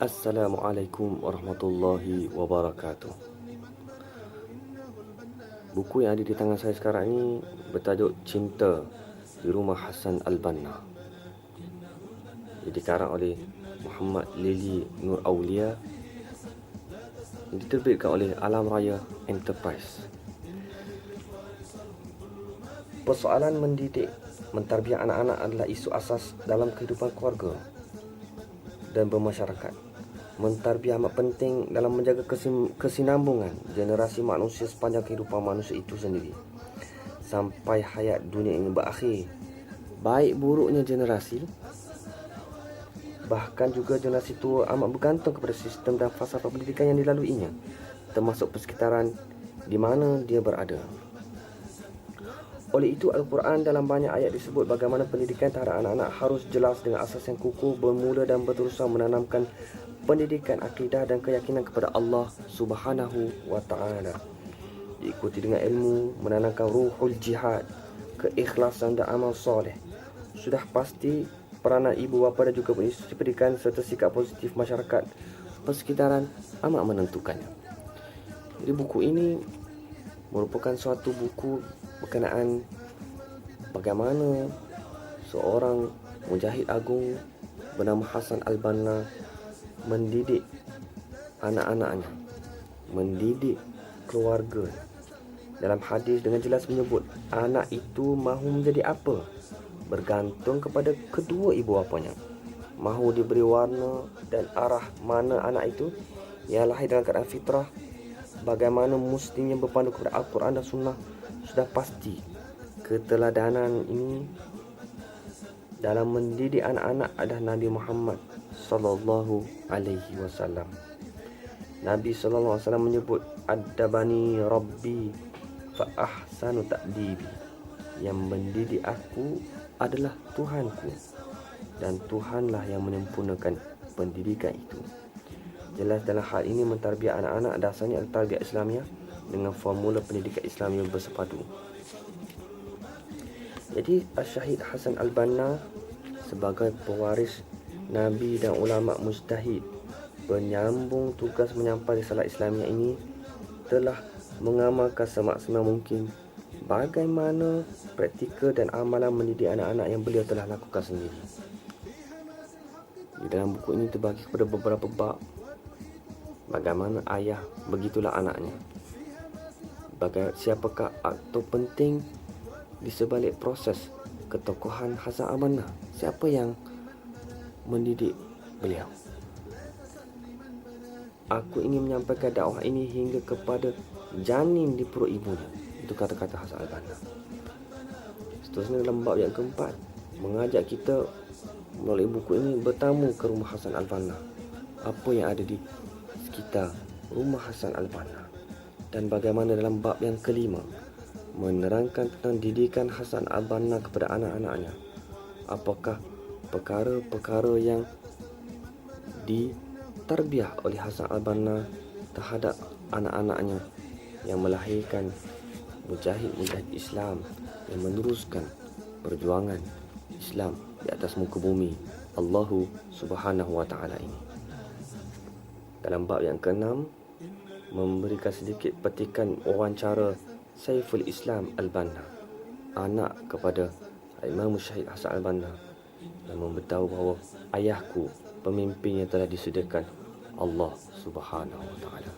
Assalamualaikum warahmatullahi wabarakatuh. Buku yang ada di tangan saya sekarang ini bertajuk Cinta di Rumah Hassan Al-Banna. Ia dikarang oleh Muhammad Lili Nur Aulia. Diterbitkan oleh Alam Raya Enterprise. Persoalan mendidik, mentarbiah anak-anak adalah isu asas dalam kehidupan keluarga dan bermasyarakat. Mentarbiah amat penting dalam menjaga kesinambungan generasi manusia sepanjang kehidupan manusia itu sendiri sampai hayat dunia ini berakhir. Baik buruknya generasi, bahkan juga generasi tua amat bergantung kepada sistem dan falsafah pendidikan yang dilaluinya, termasuk persekitaran di mana dia berada. Oleh itu, Al-Quran dalam banyak ayat disebut bagaimana pendidikan terhadap anak-anak harus jelas dengan asas yang kukuh, bermula dan berterusan menanamkan pendidikan akidah dan keyakinan kepada Allah Subhanahu wa Ta'ala, diikuti dengan ilmu, menanamkan ruhul jihad, keikhlasan dan amal soleh. Sudah pasti peranan ibu bapa dan juga institusi pendidikan serta sikap positif masyarakat persekitaran amat menentukannya. Jadi buku ini merupakan suatu buku berkenaan bagaimana seorang mujahid agung bernama Hassan Al-Banna mendidik anak-anaknya, mendidik keluarga. Dalam hadis dengan jelas menyebut anak itu mahu menjadi apa bergantung kepada kedua ibu bapanya. Mahu diberi warna dan arah mana anak itu yang lahir dalam keadaan fitrah, bagaimana mestinya berpandu kepada Al-Quran dan Sunnah. Sudah pasti keteladanan ini dalam mendidik anak-anak adalah Nabi Muhammad sallallahu alaihi wasallam. Nabi sallallahu alaihi wasallam menyebut adabani rabbi fa ahsanu ta'dibi. Yang mendidik aku adalah Tuhanku dan Tuhanlah yang menyempurnakan pendidikan itu. Jelas dalam hal ini mentarbiah anak-anak dasarnya adalah tarbiyah Islamiah dengan formula pendidikan Islamiah bersepadu. Jadi Syahid Hassan Al-Banna sebagai pewaris Nabi dan ulama mujtahid penyambung tugas menyampaikan risalah Islamiah ini telah mengamalkan semaksimal mungkin bagaimana praktikal dan amalan mendidik anak-anak yang beliau telah lakukan sendiri. Di dalam buku ini terbagi kepada beberapa bab. Bagaimana ayah, begitulah anaknya. Siapakah aktor penting di sebalik proses ketokohan Hassan Al-Banna? Siapa yang mendidik beliau? Aku ingin menyampaikan dakwah ini hingga kepada janin di perut ibunya. Itu kata-kata Hassan Al-Banna. Seterusnya dalam bab yang keempat, mengajak kita melalui buku ini bertamu ke rumah Hassan Al-Banna. Apa yang ada di sekitar rumah Hassan Al-Banna. Dan bagaimana dalam bab yang kelima, menerangkan tentang didikan Hassan Al-Banna kepada anak-anaknya. Apakah perkara-perkara yang ditarbiah oleh Hassan Al-Banna terhadap anak-anaknya yang melahirkan mujahid-mujahid Islam yang meneruskan perjuangan Islam di atas muka bumi Allahu Subhanahu wa Ta'ala ini. Dalam bab yang keenam, memberikan sedikit petikan wawancara Saiful Islam Al-Banna, anak kepada Imam Syahid Hassan Al-Banna, dan memberitahu bahawa ayahku pemimpin yang telah disediakan Allah Subhanahu wa Ta'ala.